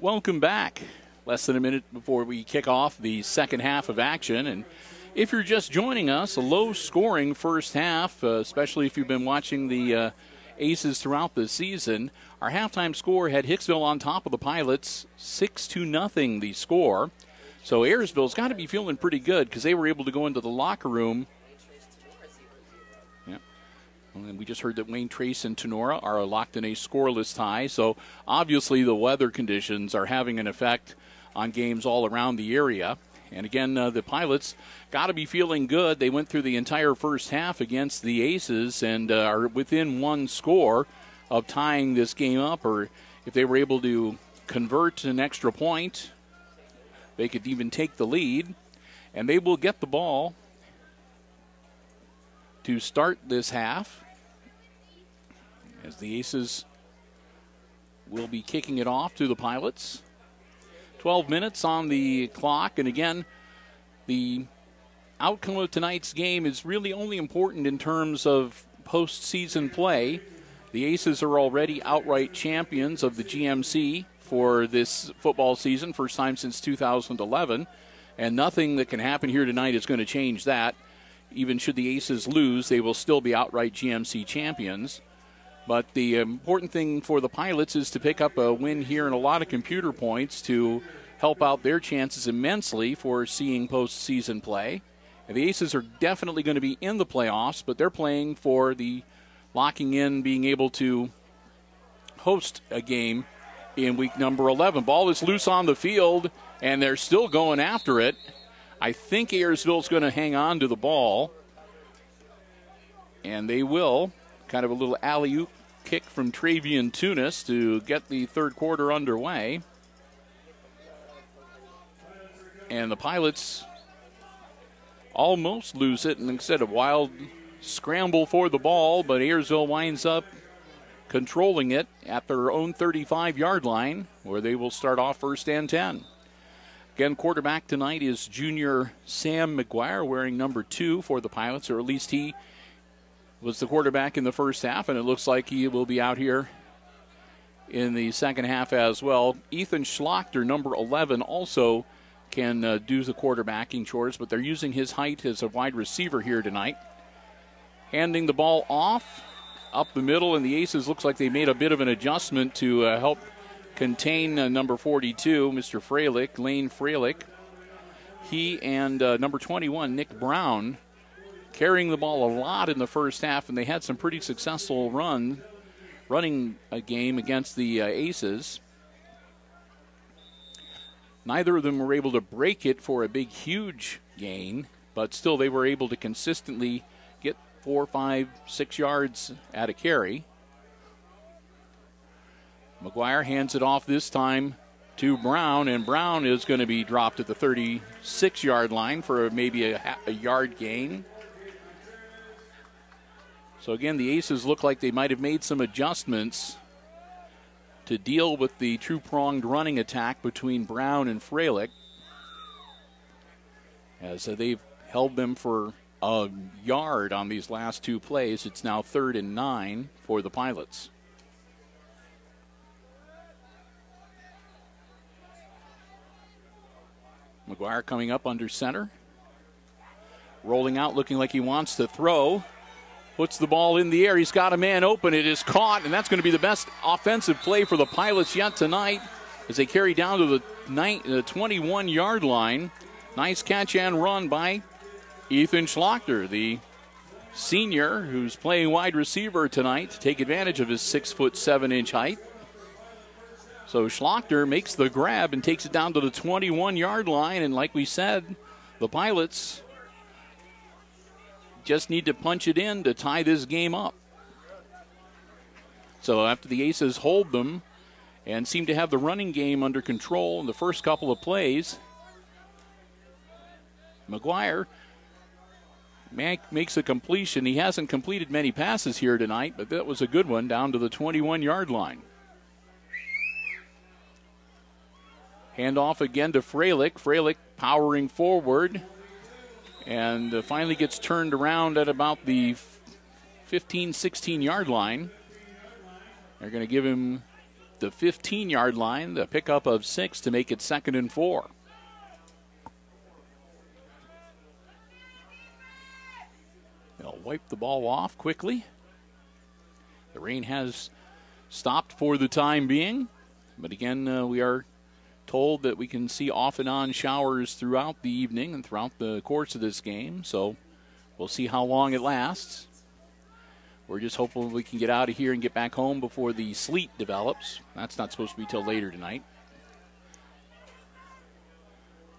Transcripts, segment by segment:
Welcome back. Less than a minute before we kick off the second half of action. And if you're just joining us, a low-scoring first half, especially if you've been watching the Aces throughout the season. Our halftime score had Hicksville on top of the Pilots, 6-0 the score. So Ayersville's got to be feeling pretty good because they were able to go into the locker room. And we just heard that Wayne Trace and Tenora are locked in a scoreless tie. So obviously the weather conditions are having an effect on games all around the area. And again, the Pilots got to be feeling good. They went through the entire first half against the Aces and are within one score of tying this game up. Or if they were able to convert an extra point, they could even take the lead. And they will get the ball to start this half, as the Aces will be kicking it off to the Pilots. 12 minutes on the clock, and again, the outcome of tonight's game is really only important in terms of postseason play. The Aces are already outright champions of the GMC for this football season, first time since 2011, and nothing that can happen here tonight is going to change that. Even should the Aces lose, they will still be outright GMC champions. But the important thing for the Pilots is to pick up a win here and a lot of computer points to help out their chances immensely for seeing postseason play. And the Aces are definitely going to be in the playoffs, but they're playing for the locking in, being able to host a game in week number 11. Ball is loose on the field, and they're still going after it. I think Ayersville's going to hang on to the ball, and they will. Kind of a little alley-oop kick from Travian Tunis to get the third quarter underway. And the Pilots almost lose it, and instead of wild scramble for the ball, but Ayersville winds up controlling it at their own 35-yard line, where they will start off first and 10. Again, quarterback tonight is junior Sam McGuire, wearing number 2 for the Pilots, or at least he was the quarterback in the first half, and it looks like he will be out here in the second half as well. Ethan Schlachter, number 11, also can do the quarterbacking chores, but they're using his height as a wide receiver here tonight. Handing the ball off, up the middle, and the Aces looks like they made a bit of an adjustment to help contain number 42, Mr. Freilich, Lane Freilich. He and number 21, Nick Brown, carrying the ball a lot in the first half, and they had some pretty successful running a game against the Aces. Neither of them were able to break it for a big, huge gain, but still they were able to consistently get 4, 5, 6 yards at a carry. McGuire hands it off this time to Brown, and Brown is going to be dropped at the 36-yard line for maybe a yard gain. So again, the Aces look like they might have made some adjustments to deal with the two-pronged running attack between Brown and Freilich, as they've held them for a yard on these last two plays. It's now 3rd and 9 for the Pilots. McGuire coming up under center. Rolling out, looking like he wants to throw. Puts the ball in the air. He's got a man open. It is caught, and that's going to be the best offensive play for the Pilots yet tonight as they carry down to the 21-yard line. Nice catch and run by Ethan Schlachter, the senior who's playing wide receiver tonight, to take advantage of his 6'7" height. So Schlachter makes the grab and takes it down to the 21-yard line. And like we said, the Pilots just need to punch it in to tie this game up. So after the Aces hold them and seem to have the running game under control in the first couple of plays, McGuire makes a completion. He hasn't completed many passes here tonight, but that was a good one down to the 21-yard line. Handoff again to Freilich. Freilich powering forward and finally gets turned around at about the 15, 16-yard line. They're going to give him the 15-yard line, the pickup of 6 to make it 2nd and 4. They'll wipe the ball off quickly. The rain has stopped for the time being, but again, we are told that we can see off and on showers throughout the evening and throughout the course of this game, so we'll see how long it lasts. We're just hoping we can get out of here and get back home before the sleet develops. That's not supposed to be till later tonight.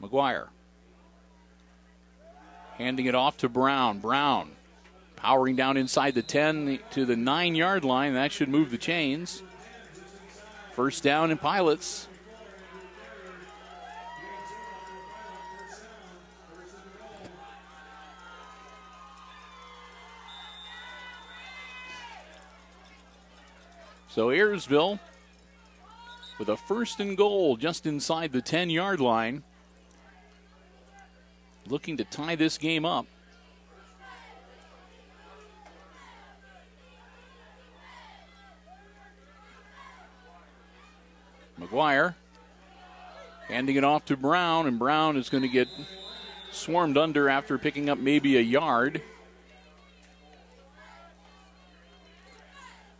McGuire handing it off to Brown. Brown powering down inside the 10 to the 9-yard line. That should move the chains. First down in Pilots. So Ayersville with a 1st and goal just inside the 10-yard line, looking to tie this game up. McGuire handing it off to Brown, and Brown is going to get swarmed under after picking up maybe a yard.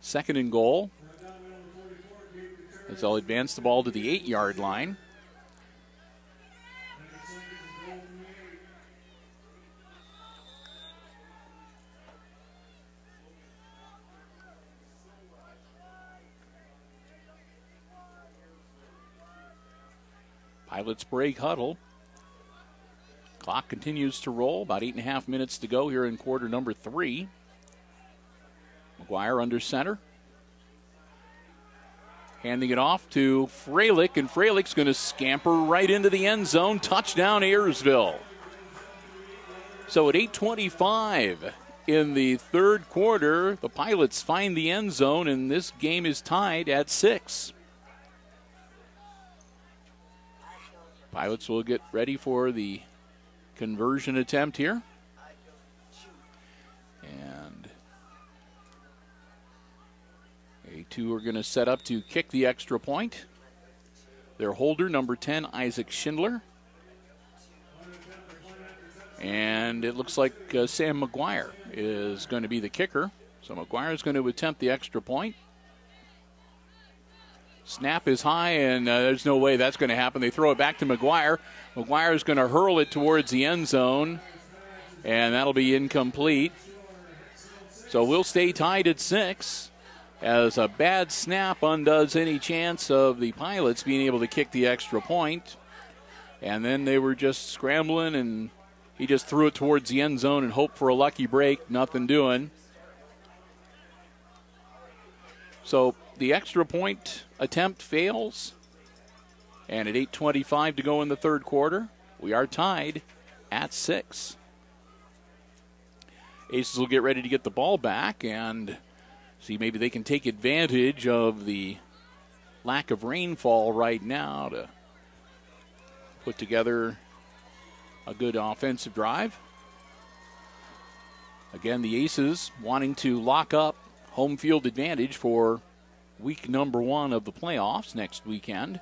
2nd and goal. As they'll advance the ball to the 8-yard line. Pilots break huddle. Clock continues to roll. About 8.5 minutes to go here in quarter number 3. McGuire under center. Handing it off to Freilich, and Freilich's going to scamper right into the end zone. Touchdown, Ayersville. So at 8:25 in the 3rd quarter, the Pilots find the end zone, and this game is tied at 6. Pilots will get ready for the conversion attempt here. And A2 are going to set up to kick the extra point. Their holder, number 10, Isaac Schindler. And it looks like Sam McGuire is going to be the kicker. So McGuire is going to attempt the extra point. Snap is high, and there's no way that's going to happen. They throw it back to McGuire. McGuire is going to hurl it towards the end zone, and that'll be incomplete. So we'll stay tied at 6. As a bad snap undoes any chance of the Pilots being able to kick the extra point. And then they were just scrambling, and he just threw it towards the end zone and hoped for a lucky break. Nothing doing. So the extra point attempt fails. And at 8:25 to go in the 3rd quarter, we are tied at 6. Aces will get ready to get the ball back and see maybe they can take advantage of the lack of rainfall right now to put together a good offensive drive. Again, the Aces wanting to lock up home field advantage for week number 1 of the playoffs next weekend.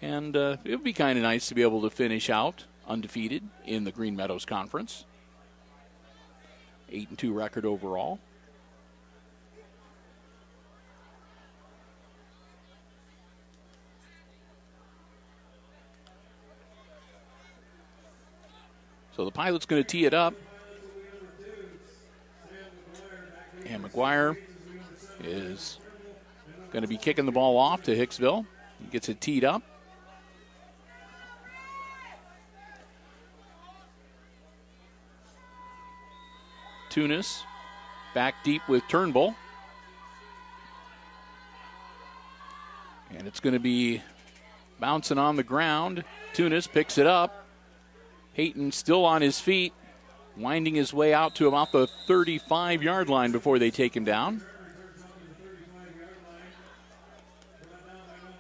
And it would be kind of nice to be able to finish out undefeated in the Green Meadows Conference. 8-2 record overall. So the Pilot's going to tee it up. And McGuire is going to be kicking the ball off to Hicksville. He gets it teed up. Tunis back deep with Turnbull. And it's going to be bouncing on the ground. Tunis picks it up. Hayton still on his feet, winding his way out to about the 35-yard line before they take him down.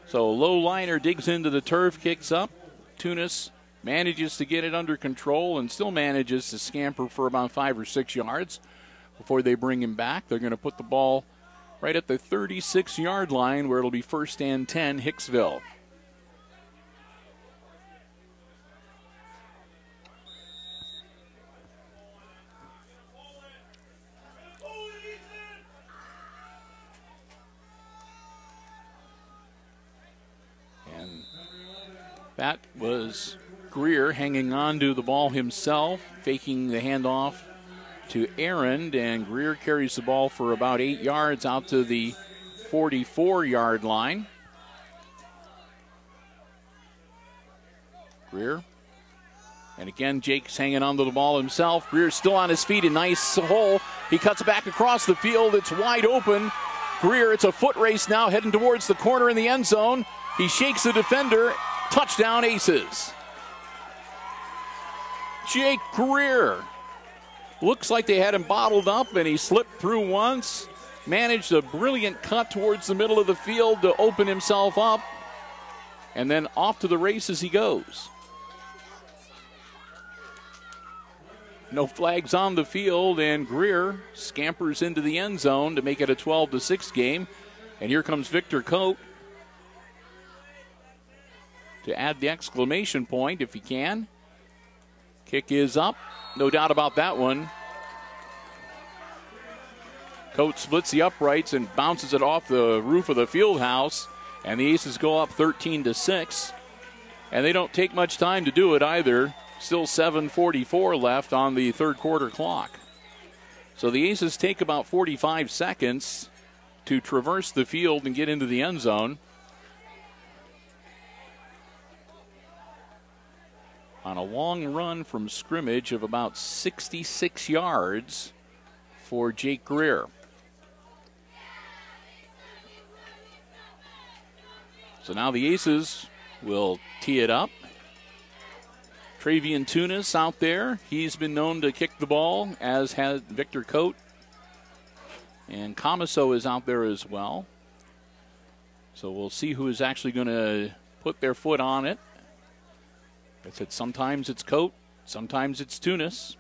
So low liner digs into the turf, kicks up. Tunis manages to get it under control and still manages to scamper for about 5 or 6 yards before they bring him back. They're going to put the ball right at the 36-yard line where it'll be 1st and 10, Hicksville. That was Greer hanging on to the ball himself, faking the handoff to Aaron, and Greer carries the ball for about 8 yards out to the 44-yard line. Greer. And again, Jake's hanging on to the ball himself. Greer's still on his feet, a nice hole. He cuts it back across the field. It's wide open. Greer, it's a foot race now, heading towards the corner in the end zone. He shakes the defender. Touchdown, Aces. Jake Greer. Looks like they had him bottled up, and he slipped through once. Managed a brilliant cut towards the middle of the field to open himself up. And then off to the races he goes. No flags on the field, and Greer scampers into the end zone to make it a 12-6 game. And here comes Victor Coate to add the exclamation point if he can. Kick is up. No doubt about that one. Coate splits the uprights and bounces it off the roof of the field house. And the Aces go up 13-6. And they don't take much time to do it either. Still 7:44 left on the third quarter clock. So the Aces take about 45 seconds to traverse the field and get into the end zone. On a long run from scrimmage of about 66 yards for Jake Greer. So now the Aces will tee it up. Travian Tunis out there. He's been known to kick the ball, as has Victor Coate. And Comiso is out there as well. So we'll see who is actually going to put their foot on it. I said sometimes it's Coate, sometimes it's Tunis.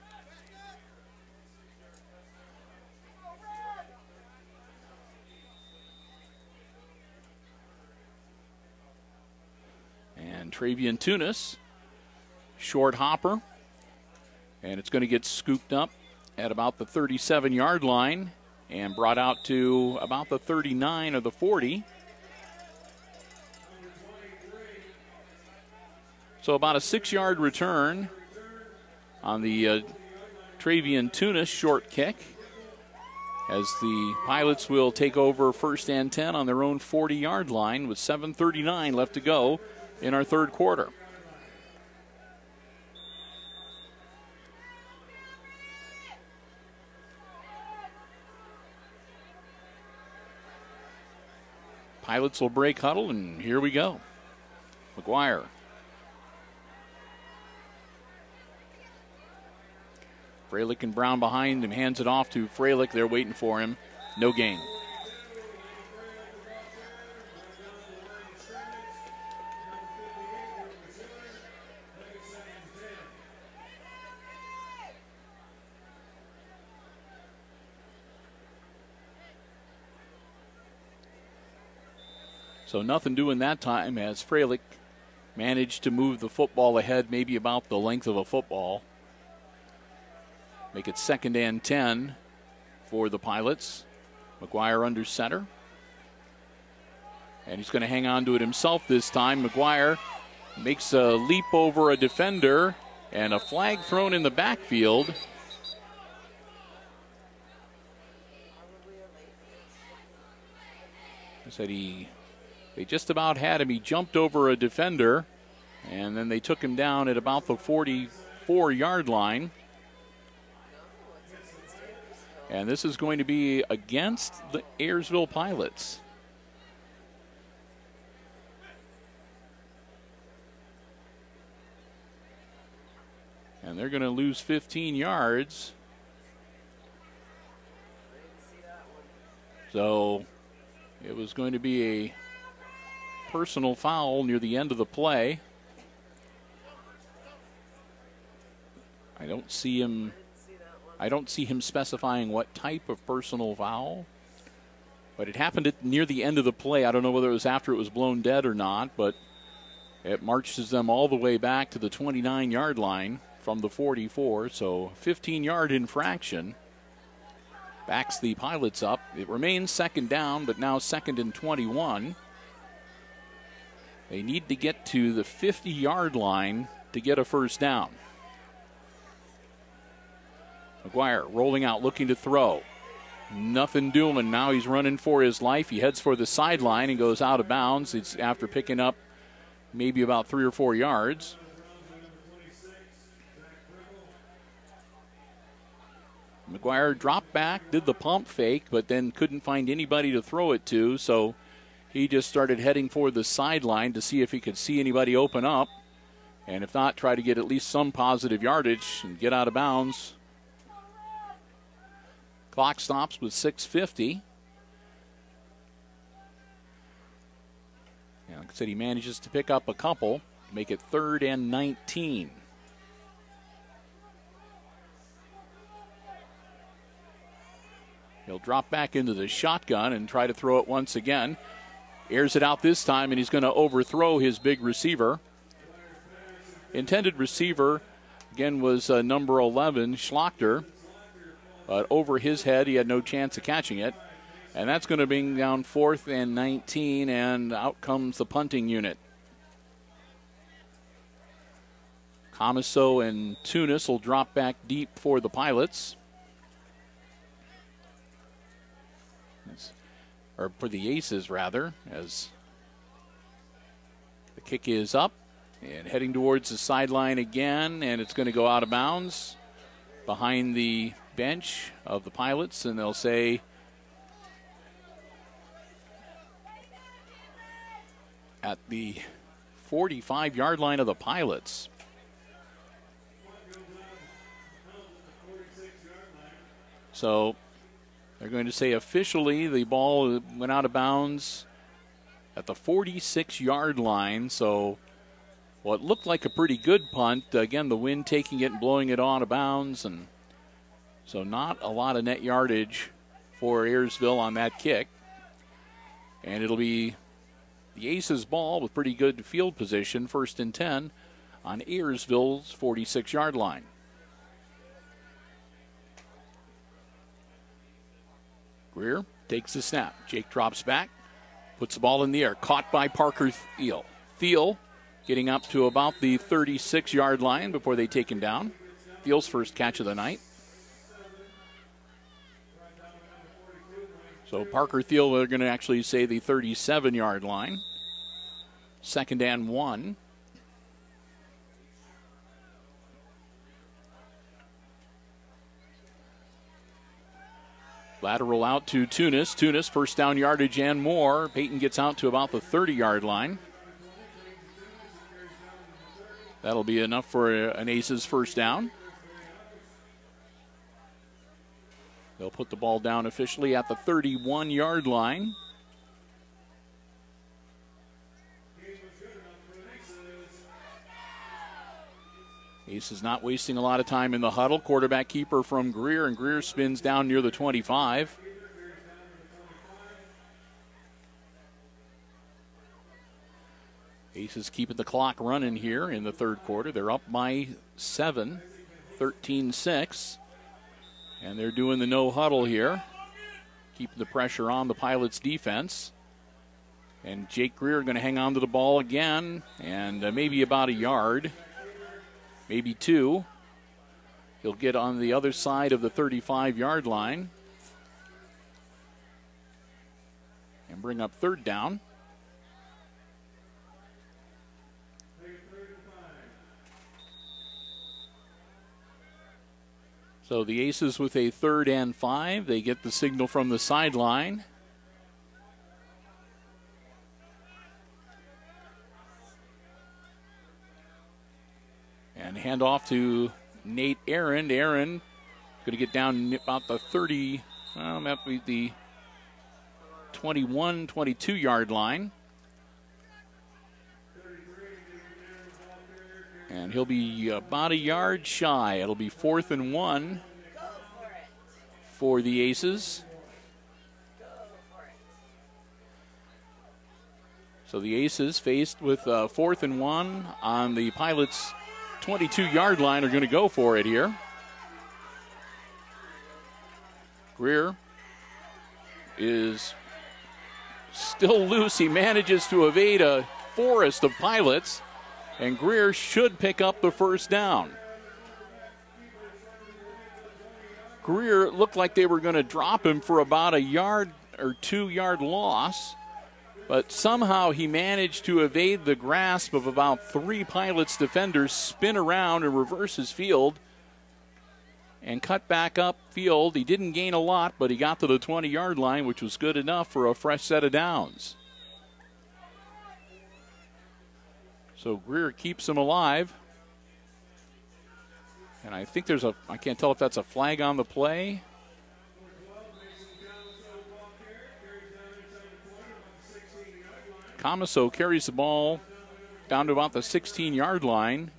And Travian Tunis, short hopper, and it's going to get scooped up at about the 37-yard line and brought out to about the 39 or the 40. So about a 6-yard return on the Travian Tunis short kick, as the Pilots will take over 1st and 10 on their own 40-yard line with 7:39 left to go in our third quarter. Pilots will break huddle, and here we go. McGuire. Freilich and Brown behind him, hands it off to Freilich. They're waiting for him. No gain. So nothing doing that time, as Freilich managed to move the football ahead maybe about the length of a football. Make it 2nd and 10 for the Pilots. McGuire under center. And he's going to hang on to it himself this time. McGuire makes a leap over a defender, and a flag thrown in the backfield. I said they just about had him. He jumped over a defender, and then they took him down at about the 44-yard line. And this is going to be against the Ayersville Pilots. And they're going to lose 15 yards. So it was going to be a personal foul near the end of the play. I don't see him specifying what type of personal foul. But it happened near the end of the play. I don't know whether it was after it was blown dead or not, but it marches them all the way back to the 29-yard line from the 44. So 15-yard infraction. Backs the Pilots up. It remains second down, but now second and 21. They need to get to the 50-yard line to get a first down. McGuire rolling out, looking to throw. Nothing doing. Now he's running for his life. He heads for the sideline and goes out of bounds. It's after picking up maybe about 3 or 4 yards. McGuire dropped back, did the pump fake, but then couldn't find anybody to throw it to, so he just started heading for the sideline to see if he could see anybody open up, and if not, try to get at least some positive yardage and get out of bounds. Clock stops with 6:50. Like I said, he manages to pick up a couple, make it 3rd and 19. He'll drop back into the shotgun and try to throw it once again. Airs it out this time, and he's going to overthrow his big receiver. Intended receiver, again, was number 11, Schlachter. But over his head, he had no chance of catching it. And that's going to bring down 4th and 19, and out comes the punting unit. Comiso and Tunis will drop back deep for the Pilots. Or for the Aces, rather, as the kick is up and heading towards the sideline again, and it's going to go out of bounds behind the bench of the Pilots, and they'll say at the 45-yard line of the Pilots. So they're going to say officially the ball went out of bounds at the 46-yard line. So what looked like a pretty good punt. Again, the wind taking it and blowing it out of bounds. And so not a lot of net yardage for Ayersville on that kick. And it'll be the Aces ball with pretty good field position, 1st and 10 on Ayersville's 46-yard line. Greer takes the snap. Jake drops back, puts the ball in the air. Caught by Parker Thiel. Thiel getting up to about the 36-yard line before they take him down. Thiel's first catch of the night. So Parker Thiel, they're going to actually say the 37-yard line. 2nd and 1. Lateral out to Tunis. Tunis, first down yardage and more. Peyton gets out to about the 30-yard line. That'll be enough for an Aces first down. They'll put the ball down officially at the 31-yard line. Aces not wasting a lot of time in the huddle. Quarterback keeper from Greer, and Greer spins down near the 25. Aces keeping the clock running here in the 3rd quarter. They're up by 7, 13-6. And they're doing the no huddle here, keeping the pressure on the Pilots' defense. And Jake Greer going to hang on to the ball again, and maybe about a yard. Maybe 2. He'll get on the other side of the 35-yard line and bring up 3rd down. So the Aces with a 3rd and 5. They get the signal from the sideline. And hand off to Nate Aaron. Aaron going to get down about the 30, that would be the 21, 22-yard line. And he'll be about a yard shy. It'll be 4th and 1 for the Aces. So the Aces, faced with 4th and 1 on the Pilots' 22-yard line, are going to go for it here. Greer is still loose. He manages to evade a forest of Pilots, and Greer should pick up the first down. Greer looked like they were going to drop him for about a yard or 2-yard loss, but somehow he managed to evade the grasp of about 3 Pilots defenders, spin around and reverse his field, and cut back up field. He didn't gain a lot, but he got to the 20-yard line, which was good enough for a fresh set of downs. So Greer keeps him alive. And I think there's I can't tell if that's a flag on the play. Comiso carries the ball down to about the 16-yard line.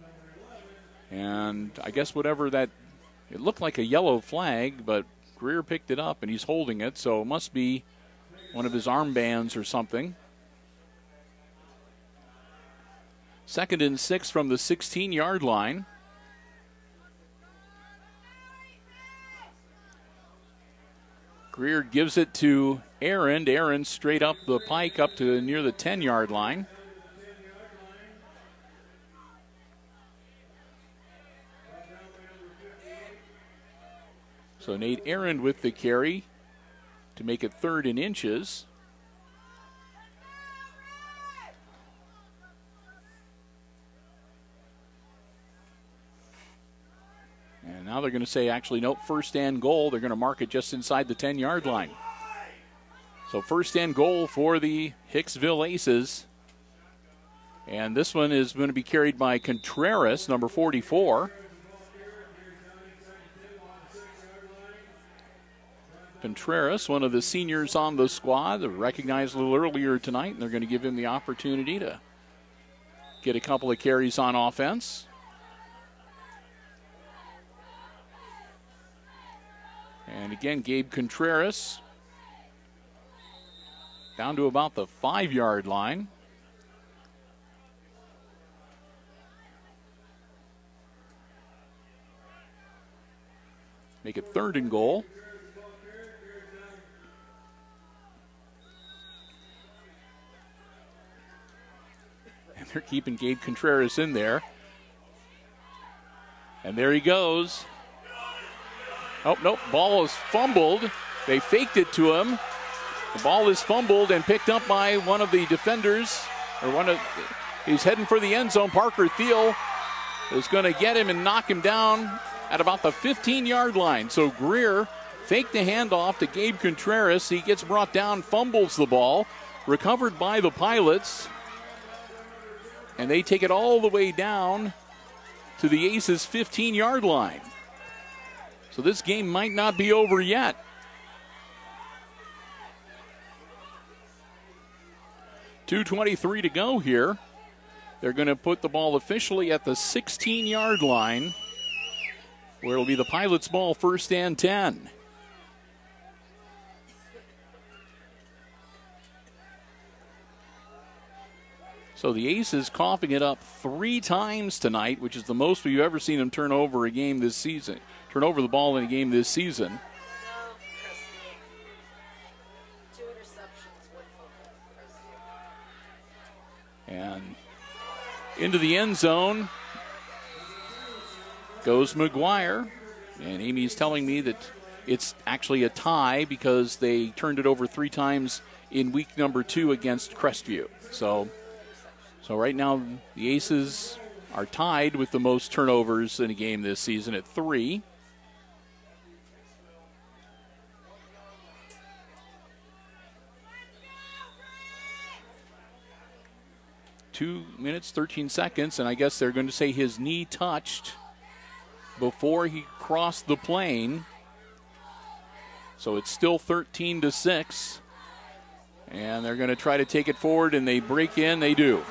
And I guess whatever that, it looked like a yellow flag, but Greer picked it up and he's holding it, so it must be one of his armbands or something. 2nd and 6 from the 16-yard line. Greer gives it to Aaron. Aaron straight up the pike up to near the 10-yard line. So Nate Aaron with the carry to make it 3rd and inches. And now they're going to say, actually, nope, 1st and goal. They're going to mark it just inside the 10-yard line. So 1st and goal for the Hicksville Aces. And this one is going to be carried by Contreras, number 44. Contreras, one of the seniors on the squad, recognized a little earlier tonight, and they're going to give him the opportunity to get a couple of carries on offense. And again, Gabe Contreras down to about the 5-yard line. Make it 3rd and goal. And they're keeping Gabe Contreras in there. And there he goes. Oh, nope, ball is fumbled. They faked it to him. The ball is fumbled and picked up by one of the defenders. He's heading for the end zone. Parker Thiel is going to get him and knock him down at about the 15-yard line. So Greer faked the handoff to Gabe Contreras. He gets brought down, fumbles the ball, recovered by the Pilots. And they take it all the way down to the Aces' 15-yard line. So this game might not be over yet. .223 to go here. They're going to put the ball officially at the 16-yard line, where it'll be the Pilots' ball, 1st and 10. So the Aces coughing it up 3 times tonight, which is the most we've ever seen them turn over a game this season. Turn over the ball in a game this season. And into the end zone goes McGuire. And Amy's telling me that it's actually a tie because they turned it over 3 times in week number 2 against Crestview. So right now the Aces are tied with the most turnovers in a game this season at 3. 2 minutes, 13 seconds, and I guess they're going to say his knee touched before he crossed the plane. So it's still 13-6. And they're going to try to take it forward, and they break in. They do.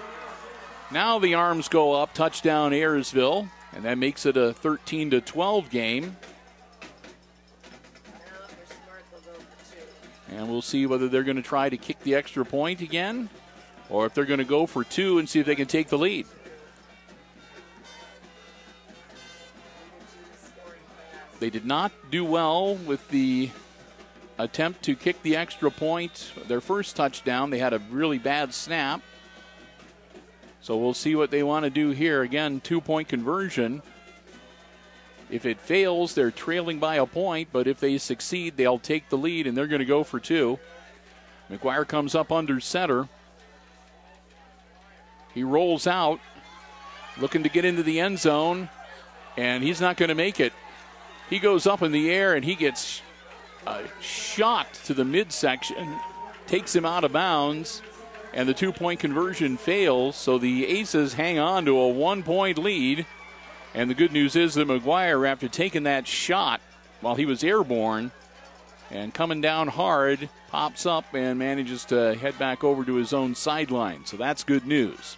Now the arms go up, touchdown Ayersville, and that makes it a 13-12 game. And we'll see whether they're going to try to kick the extra point again, or if they're going to go for 2 and see if they can take the lead. They did not do well with the attempt to kick the extra point. Their first touchdown, they had a really bad snap. So we'll see what they want to do here. Again, 2-point conversion. If it fails, they're trailing by a point, but if they succeed, they'll take the lead, and they're going to go for 2. McGuire comes up under center. He rolls out, looking to get into the end zone, and he's not going to make it. He goes up in the air, and he gets a shot to the midsection, takes him out of bounds, and the 2-point conversion fails, so the Aces hang on to a 1-point lead. And the good news is that McGuire, after taking that shot while he was airborne and coming down hard, pops up and manages to head back over to his own sideline. So that's good news.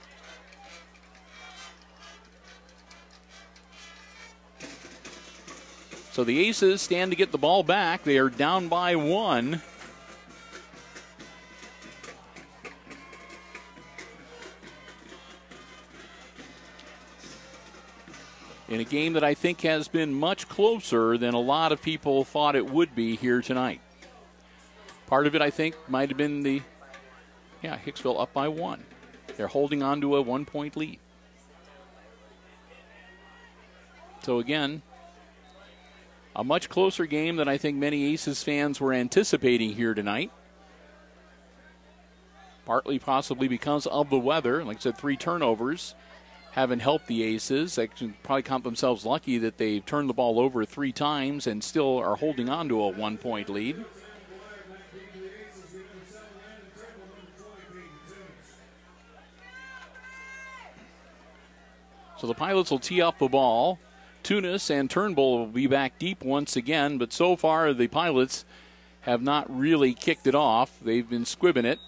So the Aces stand to get the ball back. They are down by 1. In a game that I think has been much closer than a lot of people thought it would be here tonight. Part of it, I think, might have been Hicksville up by 1. They're holding on to a 1-point lead. So again, a much closer game than I think many Aces fans were anticipating here tonight. Partly possibly because of the weather. Like I said, 3 turnovers haven't helped the Aces. They can probably count themselves lucky that they've turned the ball over 3 times and still are holding on to a 1-point lead. So the Pilots will tee up the ball. Tunis and Turnbull will be back deep once again, but so far the Pilots have not really kicked it off. They've been squibbing it.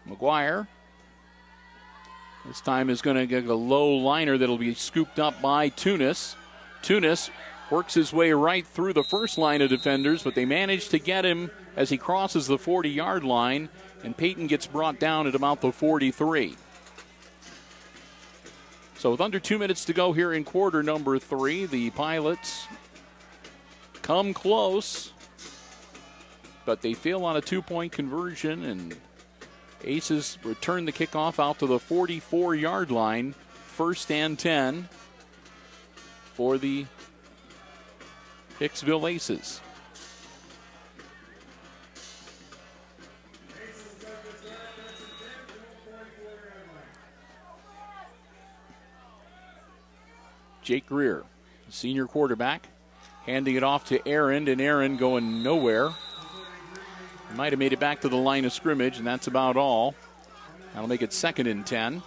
McGuire this time is going to get a low liner that'll be scooped up by Tunis. Tunis works his way right through the first line of defenders, but they manage to get him as he crosses the 40-yard line, and Peyton gets brought down at about the 43. So with under 2 minutes to go here in quarter number 3, the Pilots come close, but they fail on a 2-point conversion, and Aces return the kickoff out to the 44-yard line. 1st and 10 for the Hicksville Aces. Jake Greer, senior quarterback, handing it off to Aaron, and Aaron going nowhere. Might have made it back to the line of scrimmage, and that's about all. That'll make it 2nd and 10.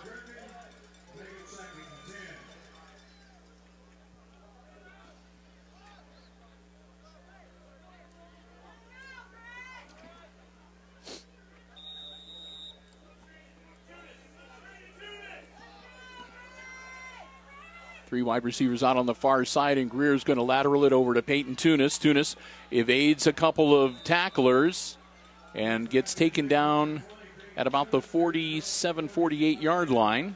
Three wide receivers out on the far side, and Greer's going to lateral it over to Peyton Tunis. Tunis evades a couple of tacklers and gets taken down at about the 47, 48-yard line.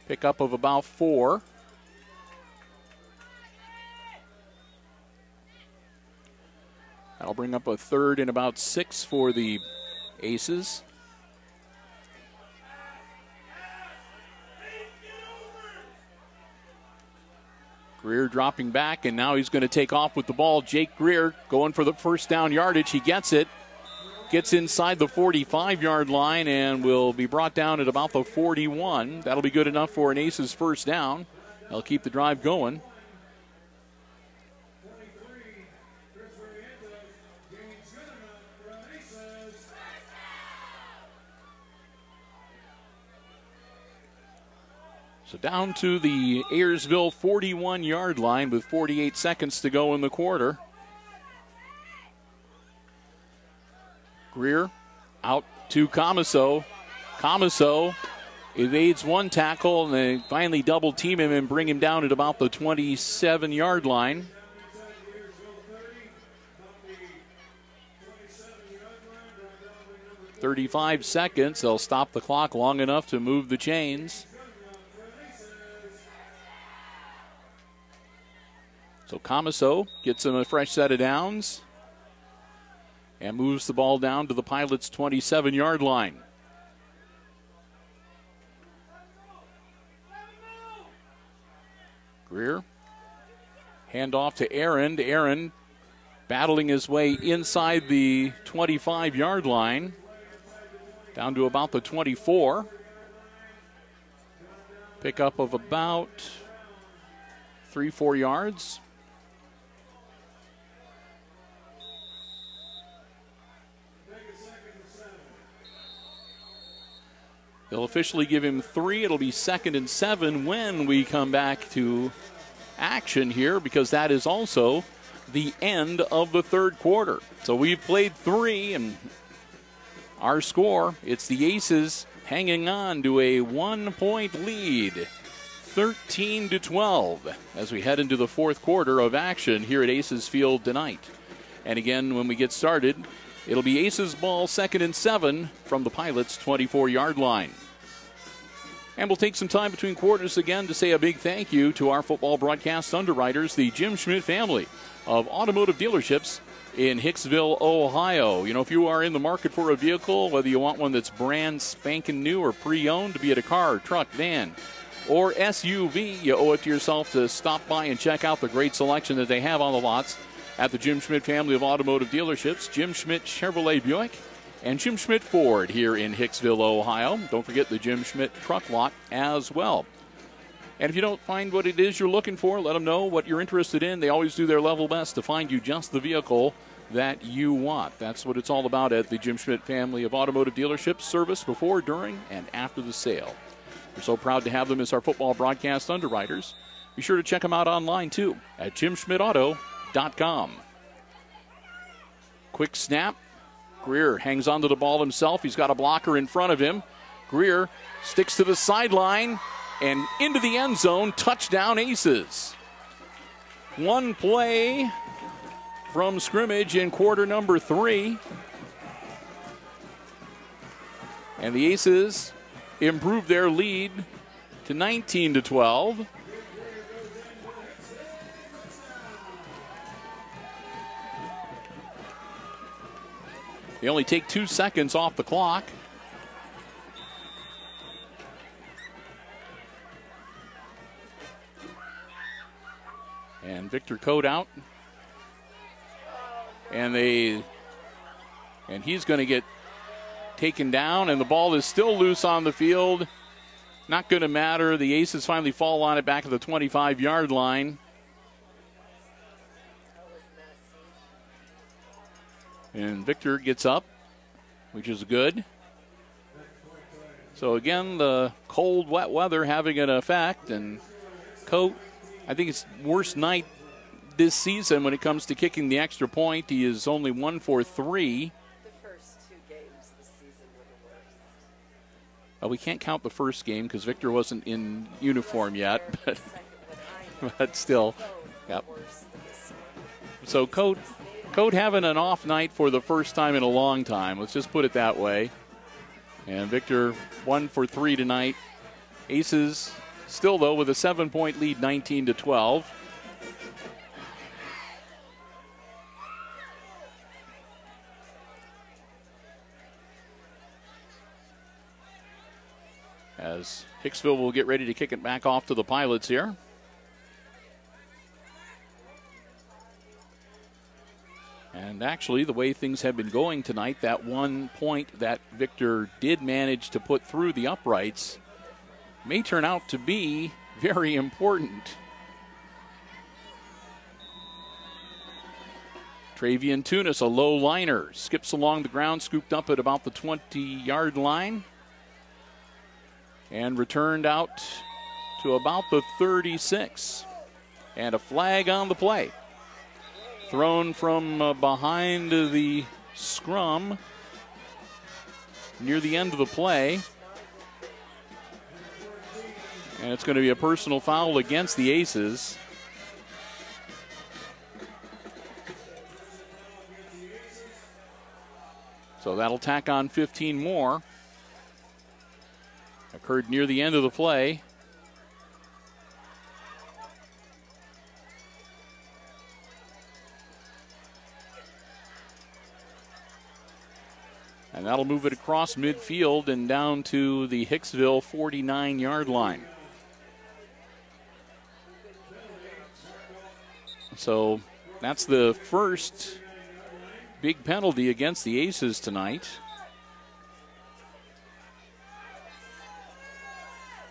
Pickup of about 4. That'll bring up a 3rd and about 6 for the Aces. Greer dropping back, and now he's going to take off with the ball. Jake Greer going for the first down yardage. He gets it. Gets inside the 45-yard line and will be brought down at about the 41. That'll be good enough for an Aces first down. They'll keep the drive going. So down to the Ayersville 41-yard line with 48 seconds to go in the quarter. Greer out to Comiso. Comiso evades one tackle, and they finally double team him and bring him down at about the 27-yard line. "35 seconds. They'll stop the clock long enough to move the chains. So Comiso gets him a fresh set of downs and moves the ball down to the Pilots' 27-yard line. Greer, handoff to Aaron. Aaron battling his way inside the 25-yard line, down to about the 24. Pickup of about 3-4 yards. They'll officially give him 3. It'll be 2nd and 7 when we come back to action here, because that is also the end of the third quarter. So we've played 3, and our score, it's the Aces hanging on to a 1-point lead, 13-12, as we head into the fourth quarter of action here at Aces Field tonight. And again, when we get started, it'll be Aces ball, 2nd and 7 from the Pilots' 24-yard line. And we'll take some time between quarters again to say a big thank you to our football broadcast underwriters, the Jim Schmidt family of automotive dealerships in Hicksville, Ohio. You know, if you are in the market for a vehicle, whether you want one that's brand spanking new or pre-owned, be it a car, truck, van, or SUV, you owe it to yourself to stop by and check out the great selection that they have on the lots at the Jim Schmidt family of automotive dealerships, Jim Schmidt Chevrolet Buick and Jim Schmidt Ford here in Hicksville, Ohio. Don't forget the Jim Schmidt truck lot as well. And if you don't find what it is you're looking for, let them know what you're interested in. They always do their level best to find you just the vehicle that you want. That's what it's all about at the Jim Schmidt family of automotive dealerships, service before, during, and after the sale. We're so proud to have them as our football broadcast underwriters. Be sure to check them out online, too, at jimschmidtauto.com. Quick snap. Greer hangs onto the ball himself. He's got a blocker in front of him. Greer sticks to the sideline and into the end zone. Touchdown, Aces. One play from scrimmage in quarter number 3. And the Aces improve their lead to 19-12. They only take 2 seconds off the clock. And Victor Cote out. And he's going to get taken down, and the ball is still loose on the field. Not going to matter. The Aces finally fall on it back at the 25-yard line. And Victor gets up, which is good. So again, the cold, wet weather having an effect. And Cote, I think it's worst night this season when it comes to kicking the extra point. He is only 1 for 3. The first 2 games of the season were the worst. Well, we can't count the first game because Victor wasn't in uniform yet, but still. Yep. So Cote having an off night for the first time in a long time. Let's just put it that way. And Victor 1 for 3 tonight. Aces still, though, with a 7-point lead, 19-12. As Hicksville will get ready to kick it back off to the Pilots here. And actually, the way things have been going tonight, that 1 point that Victor did manage to put through the uprights may turn out to be very important. Travian Tunis, a low liner, skips along the ground, scooped up at about the 20-yard line, and returned out to about the 36. And a flag on the play. Thrown from behind the scrum near the end of the play. And it's going to be a personal foul against the Aces. So that'll tack on 15 more. Occurred near the end of the play. And that'll move it across midfield and down to the Hicksville 49-yard line. So that's the first big penalty against the Aces tonight.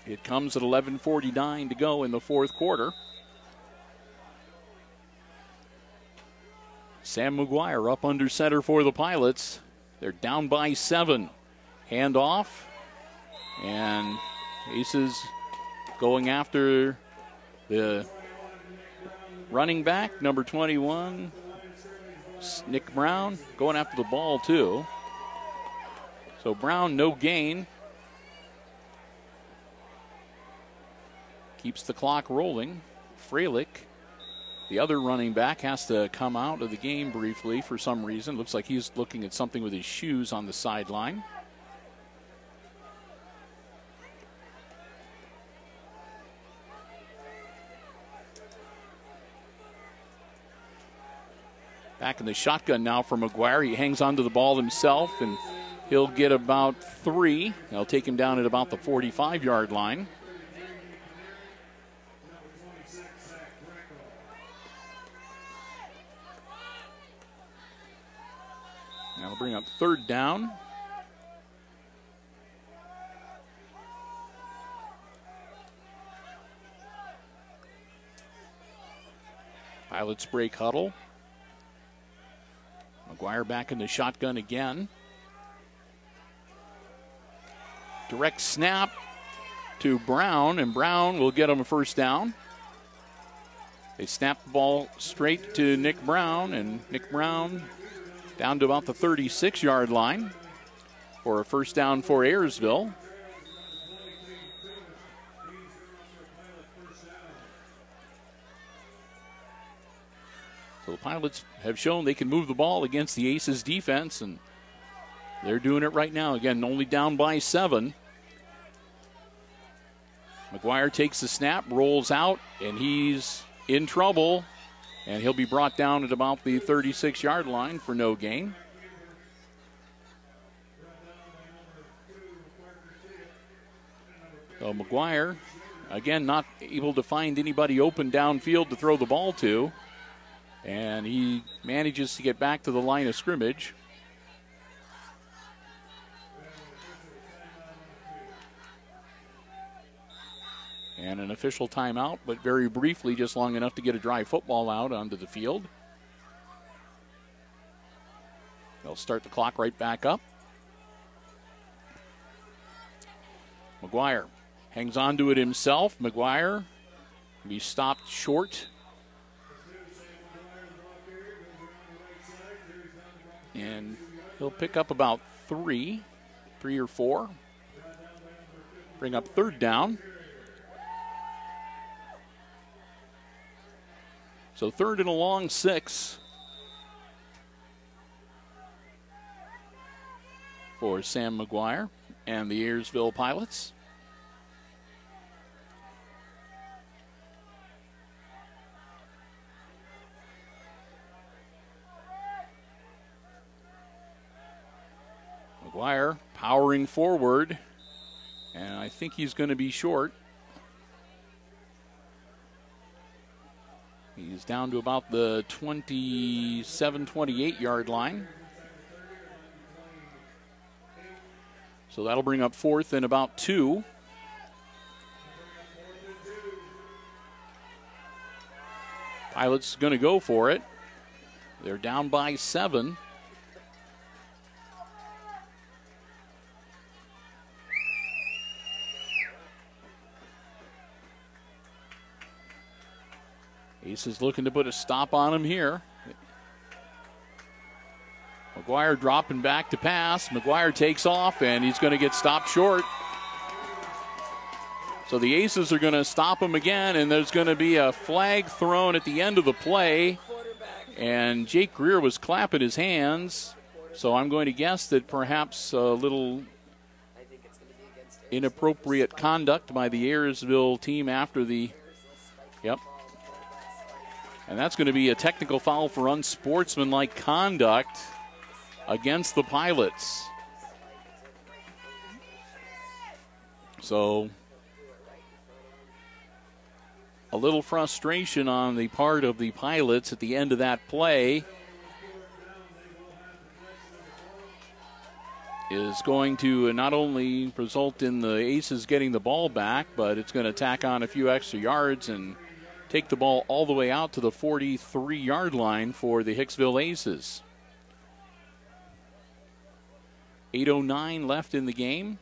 It comes at 11:49 to go in the fourth quarter. Sam McGuire up under center for the Pilots. They're down by 7. Hand off. And Aces going after the running back, number 21, Nick Brown, going after the ball too. So Brown, no gain. Keeps the clock rolling. Freilich, the other running back, has to come out of the game briefly for some reason. Looks like he's looking at something with his shoes on the sideline. Back in the shotgun now for McGuire. He hangs onto the ball himself, and he'll get about 3. They'll take him down at about the 45-yard line. That'll bring up 3rd down. Pilots break huddle. McGuire back in the shotgun again. Direct snap to Brown, and Brown will get him a first down. They snap the ball straight to Nick Brown, and Nick Brown down to about the 36-yard line for a first down for Ayersville. So the Pilots have shown they can move the ball against the Aces defense, and they're doing it right now. Again, only down by 7. McGuire takes the snap, rolls out, and he's in trouble. And he'll be brought down at about the 36-yard line for no gain. So McGuire, again, not able to find anybody open downfield to throw the ball to. And he manages to get back to the line of scrimmage. And an official timeout, but very briefly, just long enough to get a dry football out onto the field. They'll start the clock right back up. McGuire hangs on to it himself. McGuire will be stopped short. And he'll pick up about 3 or 4. Bring up 3rd down. So 3rd and a long 6 for Sam McGuire and the Ayersville Pilots. McGuire powering forward, and I think he's going to be short. He's down to about the 27, 28-yard line. So that'll bring up 4th and about 2. Pilots going to go for it. They're down by 7. Aces looking to put a stop on him here. McGuire dropping back to pass. McGuire takes off, and he's going to get stopped short. So the Aces are going to stop him again, and there's going to be a flag thrown at the end of the play. And Jake Greer was clapping his hands, so I'm going to guess that perhaps a little inappropriate conduct by the Ayersville team after the, yep. And that's going to be a technical foul for unsportsmanlike conduct against the Pilots. So a little frustration on the part of the Pilots at the end of that play is going to not only result in the Aces getting the ball back, but it's going to tack on a few extra yards and take the ball all the way out to the 43-yard line for the Hicksville Aces. 8:09 left in the game.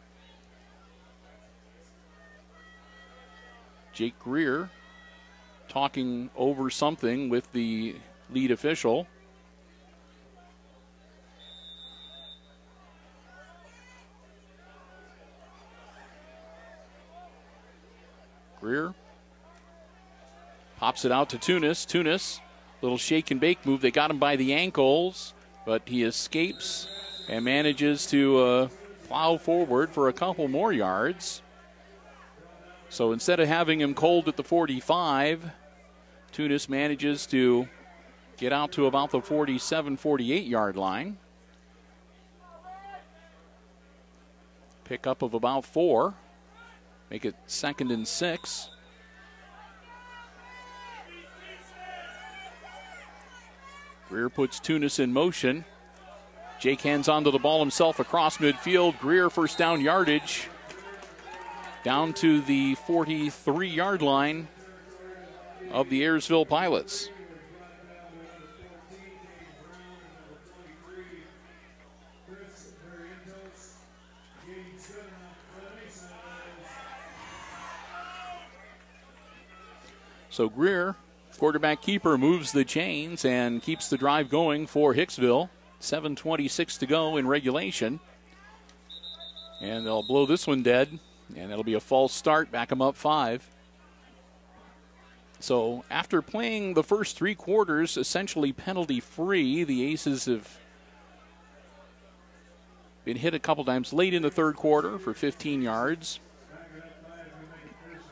Jake Greer talking over something with the lead official. Greer pops it out to Tunis. Tunis, little shake and bake move. They got him by the ankles, but he escapes and manages to plow forward for a couple more yards. So instead of having him cold at the 45, Tunis manages to get out to about the 47, 48-yard line. Pickup of about 4. Make it 2nd and 6. Greer puts Tunis in motion. Jake hands onto the ball himself across midfield. Greer first down yardage down to the 43-yard line of the Ayersville Pilots. So Greer, quarterback keeper, moves the chains and keeps the drive going for Hicksville. 7:26 to go in regulation. And they'll blow this one dead, and it'll be a false start, back them up 5. So after playing the first 3 quarters essentially penalty-free, the Aces have been hit a couple times late in the third quarter for 15 yards.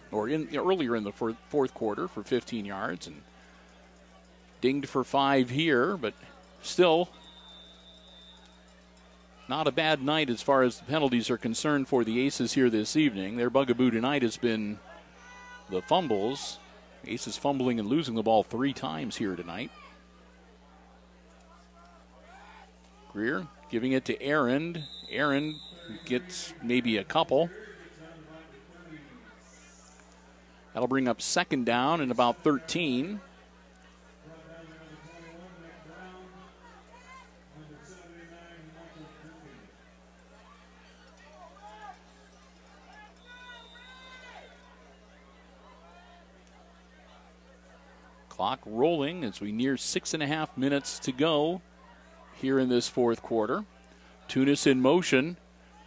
Or earlier in the fourth quarter for 15 yards, and dinged for 5 here, but still not a bad night as far as the penalties are concerned for the Aces here this evening. Their bugaboo tonight has been the fumbles. Aces fumbling and losing the ball 3 times here tonight. Greer giving it to Aaron. Aaron gets maybe a couple. That'll bring up 2nd down and about 13. Clock rolling as we near 6.5 minutes to go here in this fourth quarter. Tunis in motion.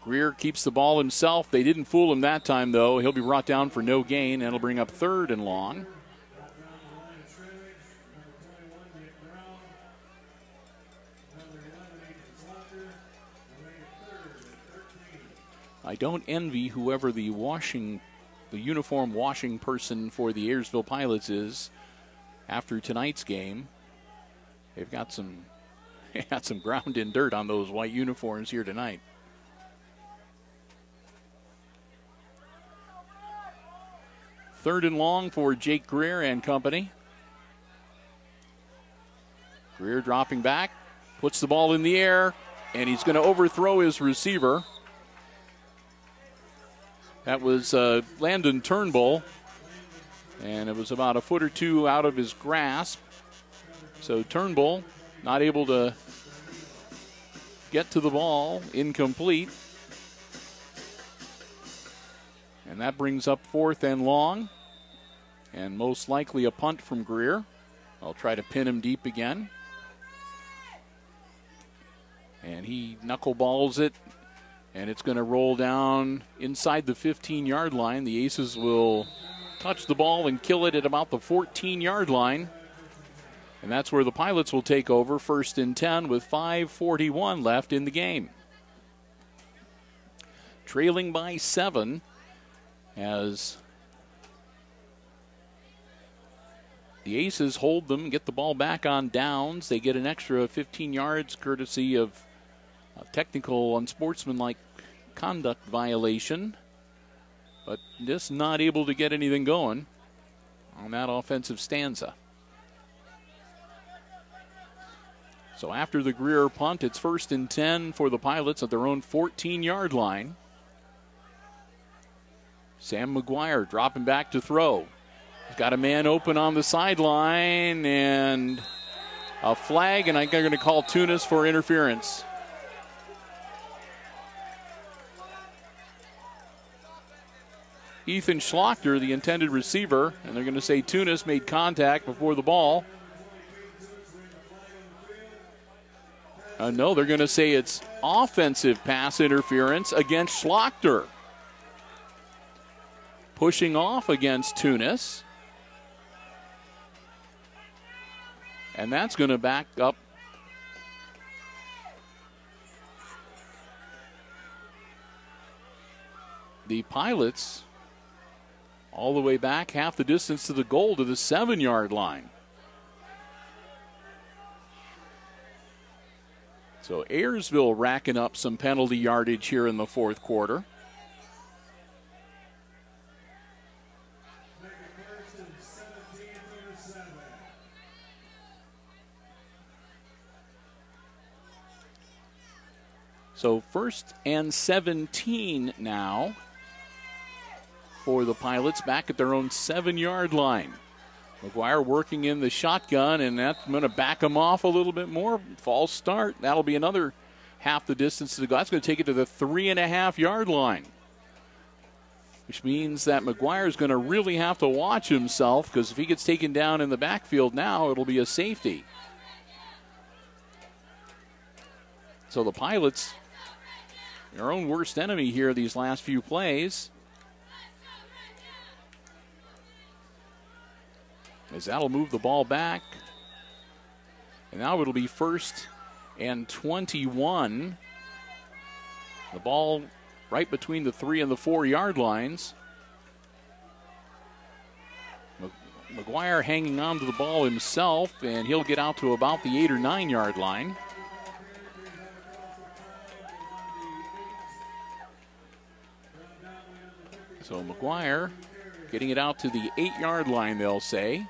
Greer keeps the ball himself. They didn't fool him that time, though. He'll be brought down for no gain, and it'll bring up 3rd and long. I don't envy whoever the uniform washing person for the Ayersville Pilots is after tonight's game. They've got some ground in dirt on those white uniforms here tonight. Third and long for Jake Greer and company. Greer dropping back, puts the ball in the air, and he's going to overthrow his receiver. That was Landon Turnbull, and it was about a foot or 2 out of his grasp. So Turnbull not able to get to the ball, incomplete. And that brings up 4th and long, and most likely a punt from Greer. I'll try to pin him deep again. And he knuckleballs it, and it's going to roll down inside the 15-yard line. The Aces will touch the ball and kill it at about the 14-yard line. And that's where the Pilots will take over, 1st and 10 with 5:41 left in the game. Trailing by 7 as the Aces hold them, get the ball back on downs. They get an extra 15 yards courtesy of a technical unsportsmanlike conduct violation, but just not able to get anything going on that offensive stanza. So after the Greer punt, it's 1st and 10 for the Pilots at their own 14-yard line. Sam McGuire dropping back to throw. He's got a man open on the sideline and a flag, and I'm going to call Tunis for interference. Ethan Schlachter, the intended receiver, and they're going to say Tunis made contact before the ball. No, they're going to say it's offensive pass interference against Schlachter. Pushing off against Tunis. And that's going to back up the Pilots all the way back half the distance to the goal to the 7-yard line. So Ayersville racking up some penalty yardage here in the 4th quarter. So 1st and 17 now for the Pilots back at their own 7-yard line. McGuire working in the shotgun, and that's going to back them off a little bit more. False start. That'll be another half the distance to the goal. That's going to take it to the 3.5-yard line, which means that McGuire is going to really have to watch himself, because if he gets taken down in the backfield now, it'll be a safety. So the Pilots, their own worst enemy here these last few plays, as that'll move the ball back. And now it'll be 1st and 21. The ball right between the 3 and the 4-yard lines. McGuire hanging on to the ball himself, and he'll get out to about the 8 or 9-yard line. So McGuire getting it out to the 8-yard line, they'll say,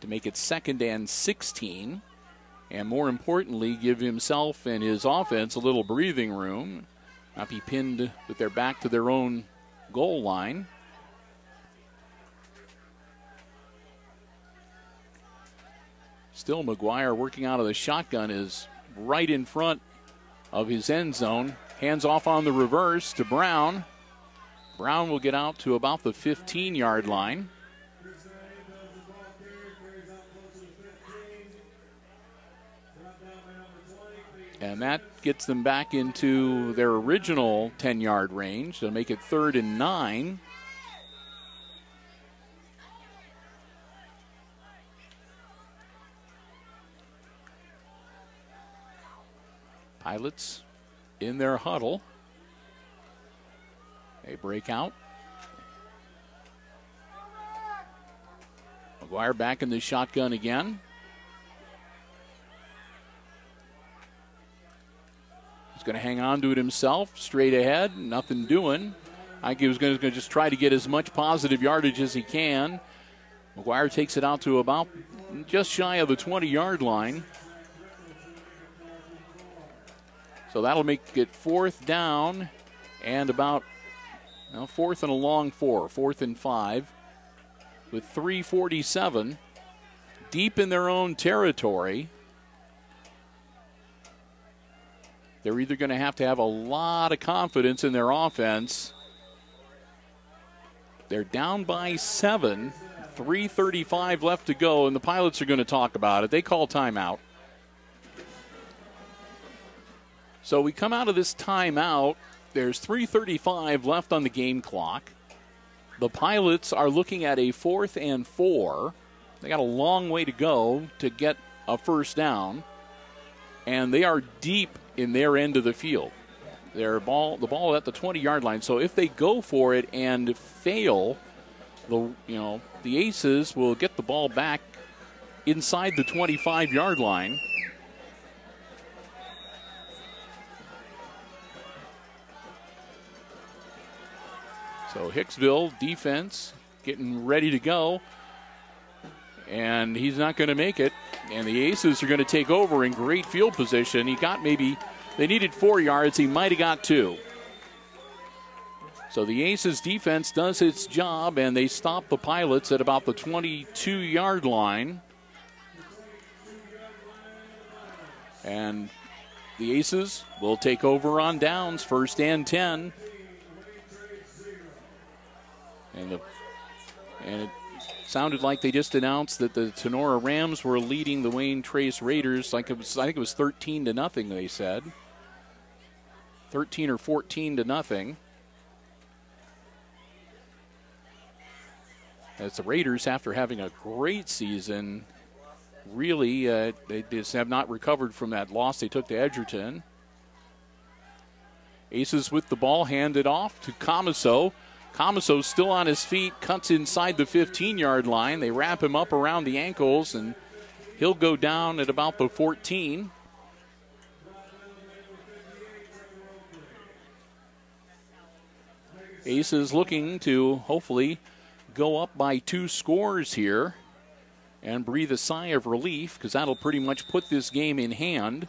to make it 2nd and 16. And more importantly, give himself and his offense a little breathing room. Not be pinned with their back to their own goal line. Still, McGuire working out of the shotgun is right in front of his end zone. Hands off on the reverse to Brown. Brown will get out to about the 15-yard line. And that gets them back into their original 10-yard range. They'll make it 3rd and 9. Pilots in their huddle. They break out. McGuire back in the shotgun again. He's going to hang on to it himself, straight ahead, nothing doing. I think he was going to just try to get as much positive yardage as he can. McGuire takes it out to about just shy of the 20-yard line. So that'll make it 4th down and about 4th and a long 4, 4th and 5 with 3:47 deep in their own territory. They're either going to have a lot of confidence in their offense. They're down by 7, 3:35 left to go, and the Pilots are going to talk about it. They call timeout. So we come out of this timeout. There's 3:35 left on the game clock. The Pilots are looking at a 4th and 4. They got a long way to go to get a first down, and they are deep in their end of the field. The ball at the 20-yard line. So if they go for it and fail, the Aces will get the ball back inside the 25-yard line. So Hicksville defense getting ready to go, and he's not going to make it. And the Aces are going to take over in great field position. They needed 4 yards. He might have got 2. So the Aces defense does its job, and they stop the Pilots at about the 22-yard line. And the Aces will take over on downs, 1st and 10. And it sounded like they just announced that the Tenora Rams were leading the Wayne Trace Raiders. I think it was 13-0. They said 13 or 14-0. As the Raiders, after having a great season, really they just have not recovered from that loss they took to Edgerton. Aces with the ball, handed off to Comiso. Comiso still on his feet, cuts inside the 15-yard line. They wrap him up around the ankles, and he'll go down at about the 14. Aces looking to hopefully go up by 2 scores here and breathe a sigh of relief, because that'll pretty much put this game in hand.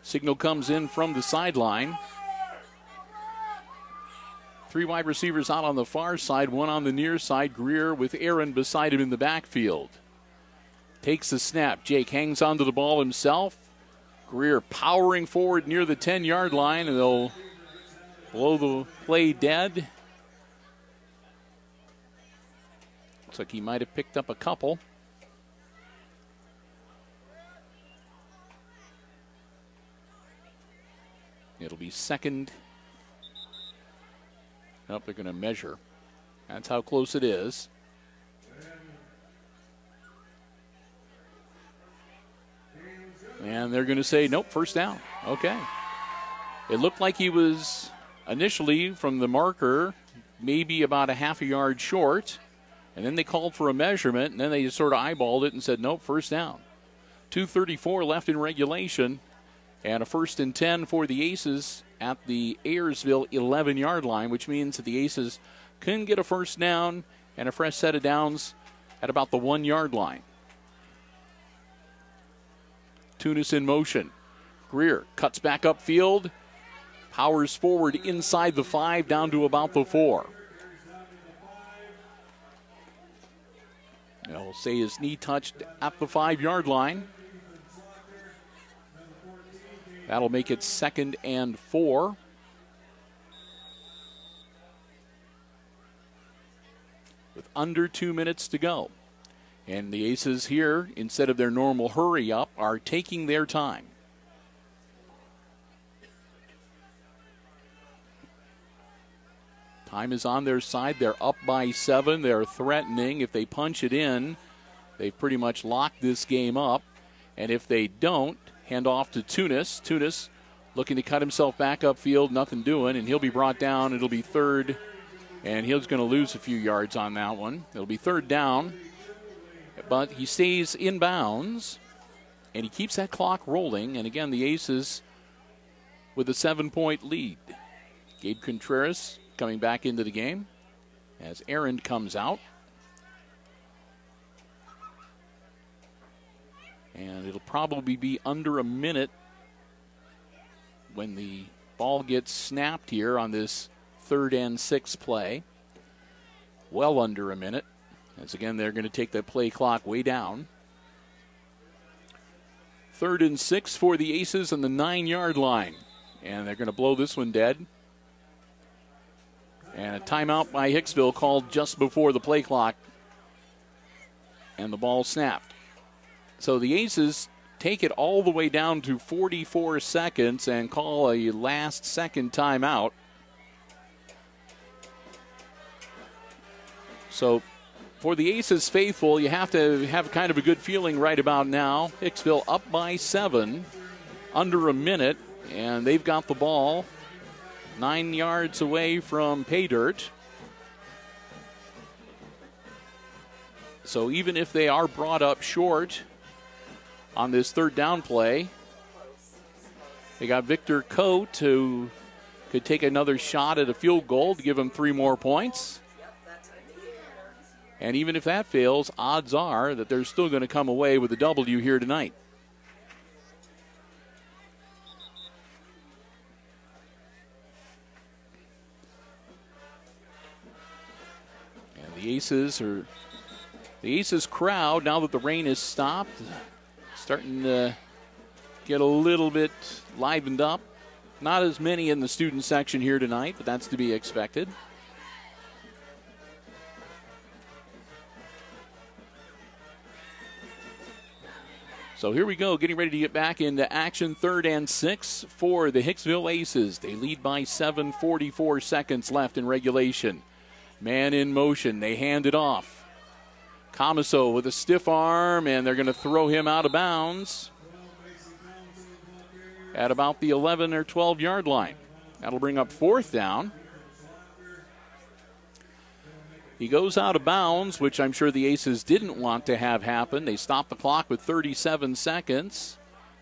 Signal comes in from the sideline. 3 wide receivers out on the far side, 1 on the near side. Greer with Aaron beside him in the backfield. Takes the snap. Jake hangs onto the ball himself. Greer powering forward near the 10-yard line, and they'll blow the play dead. Looks like he might have picked up a couple. It'll be 2nd. Nope, they're going to measure. That's how close it is. And they're going to say, nope, first down. Okay. It looked like he was initially from the marker maybe about a half a yard short. And then they called for a measurement, and then they just sort of eyeballed it and said, nope, first down. 2:34 left in regulation. And a 1st and 10 for the Aces at the Ayersville 11-yard line, which means that the Aces can get a first down and a fresh set of downs at about the 1-yard line. Tunis in motion. Greer cuts back upfield, powers forward inside the 5 down to about the 4. They'll say his knee touched at the 5-yard line. That'll make it 2nd and 4. With under 2 minutes to go. And the Aces here, instead of their normal hurry up, are taking their time. Time is on their side. They're up by 7. They're threatening. If they punch it in, they've pretty much locked this game up. And if they don't, hand off to Tunis. Tunis looking to cut himself back upfield, nothing doing, and he'll be brought down. It'll be 3rd, and he's going to lose a few yards on that one. It'll be 3rd down, but he stays in bounds, and he keeps that clock rolling. And again, the Aces with a 7-point lead. Gabe Contreras coming back into the game as Aaron comes out. And it'll probably be under a minute when the ball gets snapped here on this 3rd and 6 play. Well under a minute. As again, they're going to take the play clock way down. 3rd and 6 for the Aces on the 9-yard line. And they're going to blow this one dead. And a timeout by Hicksville called just before the play clock. And the ball snapped. So the Aces take it all the way down to 44 seconds and call a last second timeout. So for the Aces faithful, you have to have kind of a good feeling right about now. Hicksville up by 7, under a minute, and they've got the ball 9 yards away from pay dirt. So even if they are brought up short on this third down play, they got Victor Coate, who could take another shot at a field goal to give them 3 more points. And even if that fails, odds are that they're still going to come away with a W here tonight. And the Aces crowd, now that the rain has stopped, starting to get a little bit livened up. Not as many in the student section here tonight, but that's to be expected. So here we go, getting ready to get back into action. 3rd and 6 for the Hicksville Aces. They lead by 7, 44 seconds left in regulation. Man in motion, they hand it off. Comiso with a stiff arm, and they're going to throw him out of bounds at about the 11 or 12 yard line. That'll bring up 4th down. He goes out of bounds, which I'm sure the Aces didn't want to have happen. They stopped the clock with 37 seconds.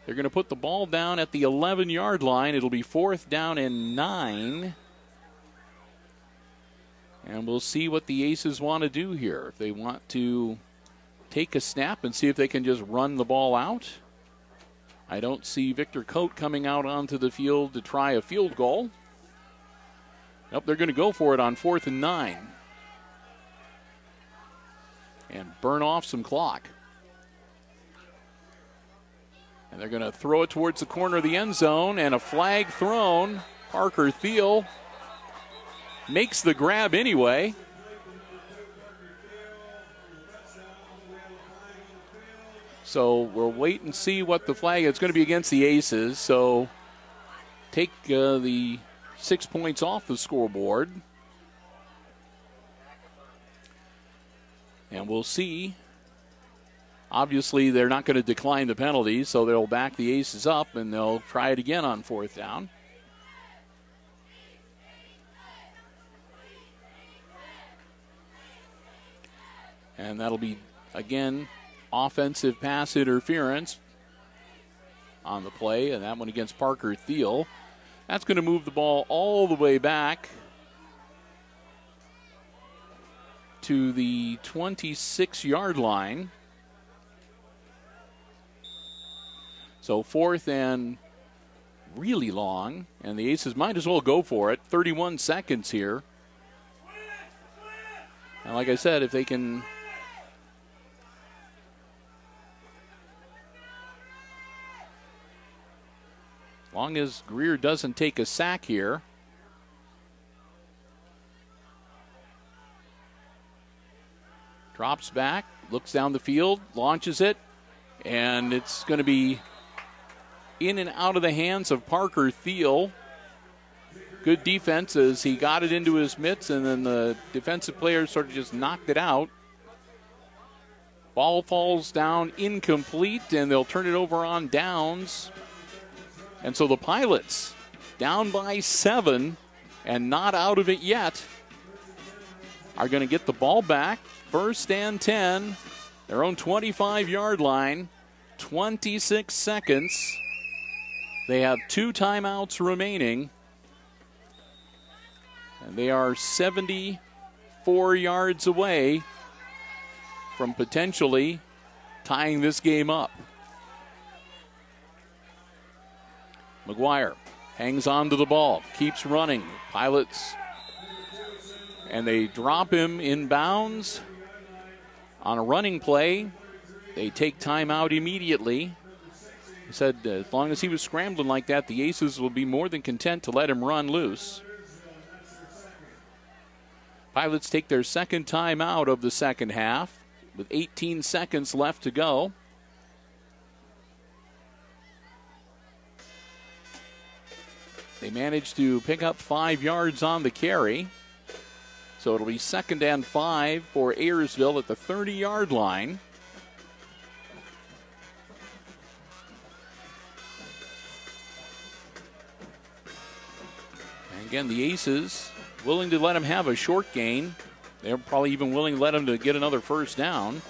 They're going to put the ball down at the 11 yard line. It'll be 4th down and 9. And we'll see what the Aces want to do here. If they want to take a snap and see if they can just run the ball out. I don't see Victor Coate coming out onto the field to try a field goal. Nope, they're going to go for it on 4th and 9. And burn off some clock. And they're going to throw it towards the corner of the end zone, and a flag thrown. Parker Thiel makes the grab anyway. So we'll wait and see what the flag is. It's going to be against the Aces, so take the 6 points off the scoreboard. And we'll see. Obviously, they're not going to decline the penalty, so they'll back the Aces up, and they'll try it again on 4th down. And that'll be, again, offensive pass interference on the play, and that one against Parker Thiel. That's going to move the ball all the way back to the 26 yard line. So 4th and really long, and the Aces might as well go for it. 31 seconds here. And like I said, if they can as long as Greer doesn't take a sack here. Drops back, looks down the field, launches it, and it's going to be in and out of the hands of Parker Thiel. Good defense as he got it into his mitts, and then the defensive players sort of just knocked it out. Ball falls down incomplete, and they'll turn it over on downs. And so the Pilots, down by 7 and not out of it yet, are going to get the ball back. 1st and 10, their own 25 yard line, 26 seconds. They have 2 timeouts remaining, and they are 74 yards away from potentially tying this game up. McGuire hangs on to the ball, keeps running. Pilots, and they drop him in bounds on a running play. They take time out immediately. He said as long as he was scrambling like that, the Aces will be more than content to let him run loose. Pilots take their second time out of the second half with 18 seconds left to go. They managed to pick up 5 yards on the carry. So it'll be 2nd and 5 for Ayersville at the 30-yard line. And again, the Aces willing to let him have a short gain. They're probably even willing to let him to get another first down.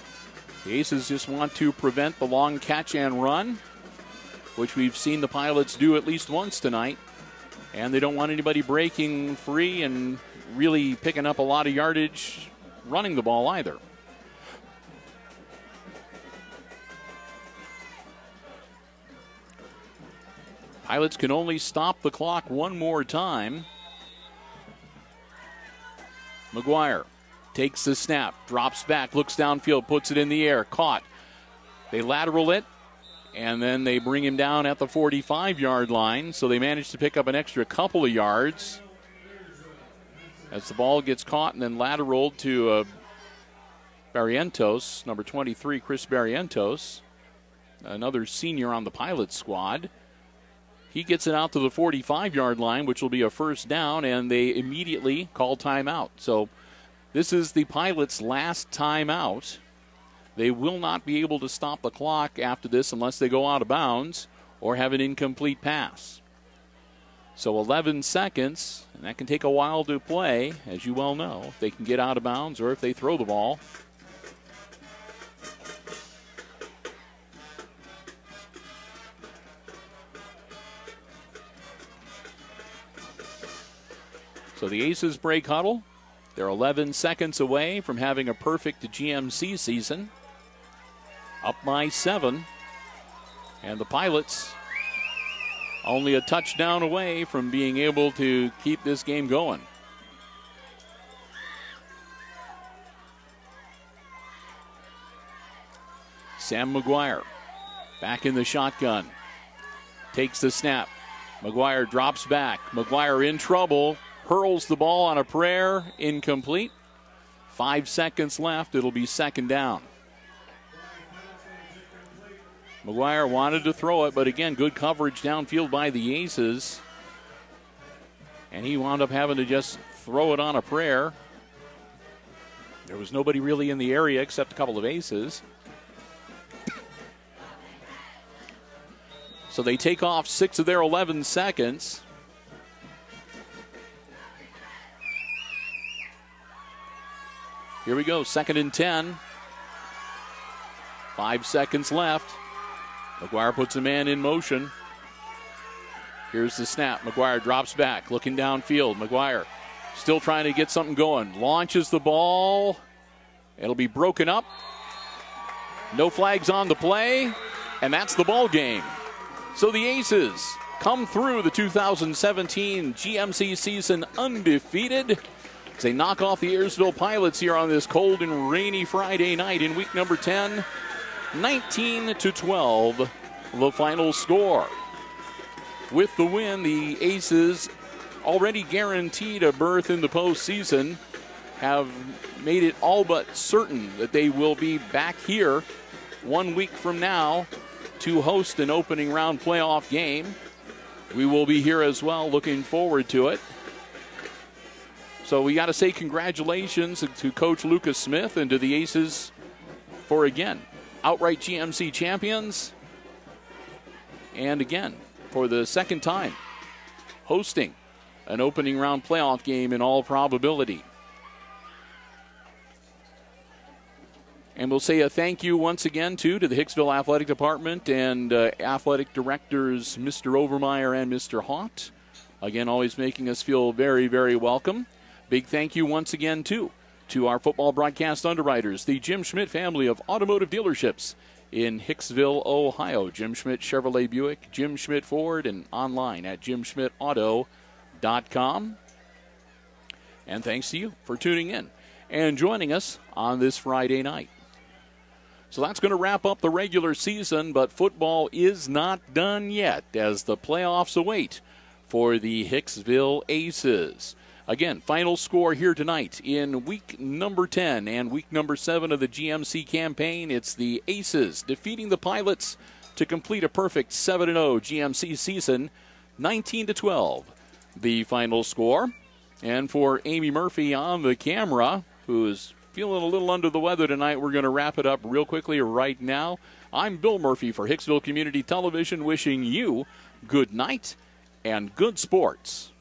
The Aces just want to prevent the long catch and run, which we've seen the Pilots do at least once tonight. And they don't want anybody breaking free and really picking up a lot of yardage running the ball either. Pilots can only stop the clock one more time. McGuire takes the snap, drops back, looks downfield, puts it in the air, caught. They lateral it, and then they bring him down at the 45-yard line, so they manage to pick up an extra couple of yards as the ball gets caught and then lateraled to Barrientos, number 23, Chris Barrientos, another senior on the Pilots squad. He gets it out to the 45-yard line, which will be a first down, and they immediately call timeout. So this is the Pilots' last timeout. They will not be able to stop the clock after this unless they go out of bounds or have an incomplete pass. So 11 seconds, and that can take a while to play, as you well know, if they can get out of bounds or if they throw the ball. So the Aces break huddle. They're 11 seconds away from having a perfect GMC season. Up by 7. And the Pilots only a touchdown away from being able to keep this game going. Sam McGuire back in the shotgun. Takes the snap. McGuire drops back. McGuire in trouble. Hurls the ball on a prayer. Incomplete. 5 seconds left. It'll be second down. McGuire wanted to throw it, but again, good coverage downfield by the Aces. And he wound up having to just throw it on a prayer. There was nobody really in the area except a couple of Aces. So they take off 6 of their 11 seconds. Here we go, 2nd and 10. 5 seconds left. McGuire puts a man in motion. Here's the snap. McGuire drops back, looking downfield. McGuire still trying to get something going. Launches the ball. It'll be broken up. No flags on the play, and that's the ball game. So the Aces come through the 2017 GMC season undefeated as they knock off the Ayersville Pilots here on this cold and rainy Friday night in week number 10. 19-12, the final score. With the win, the Aces, already guaranteed a berth in the postseason, have made it all but certain that they will be back here 1 week from now to host an opening round playoff game. We will be here as well, looking forward to it. So we got to say congratulations to Coach Lucas Smith and to the Aces for, again, outright GMC champions, and again, for the second time, hosting an opening round playoff game in all probability. And we'll say a thank you once again, too, to the Hicksville Athletic Department and athletic directors Mr. Overmeyer and Mr. Haught. Again, always making us feel very, very welcome. Big thank you once again, too, to our football broadcast underwriters, the Jim Schmidt family of automotive dealerships in Hicksville, Ohio. Jim Schmidt Chevrolet Buick, Jim Schmidt Ford, and online at jimschmidtauto.com. And thanks to you for tuning in and joining us on this Friday night. So that's going to wrap up the regular season, but football is not done yet as the playoffs await for the Hicksville Aces. Again, final score here tonight in week number 10 and week number 7 of the GMC campaign. It's the Aces defeating the Pilots to complete a perfect 7-0 GMC season, 19-12. The final score. And for Amy Murphy on the camera, who's feeling a little under the weather tonight, we're going to wrap it up real quickly right now. I'm Bill Murphy for Hicksville Community Television, wishing you good night and good sports.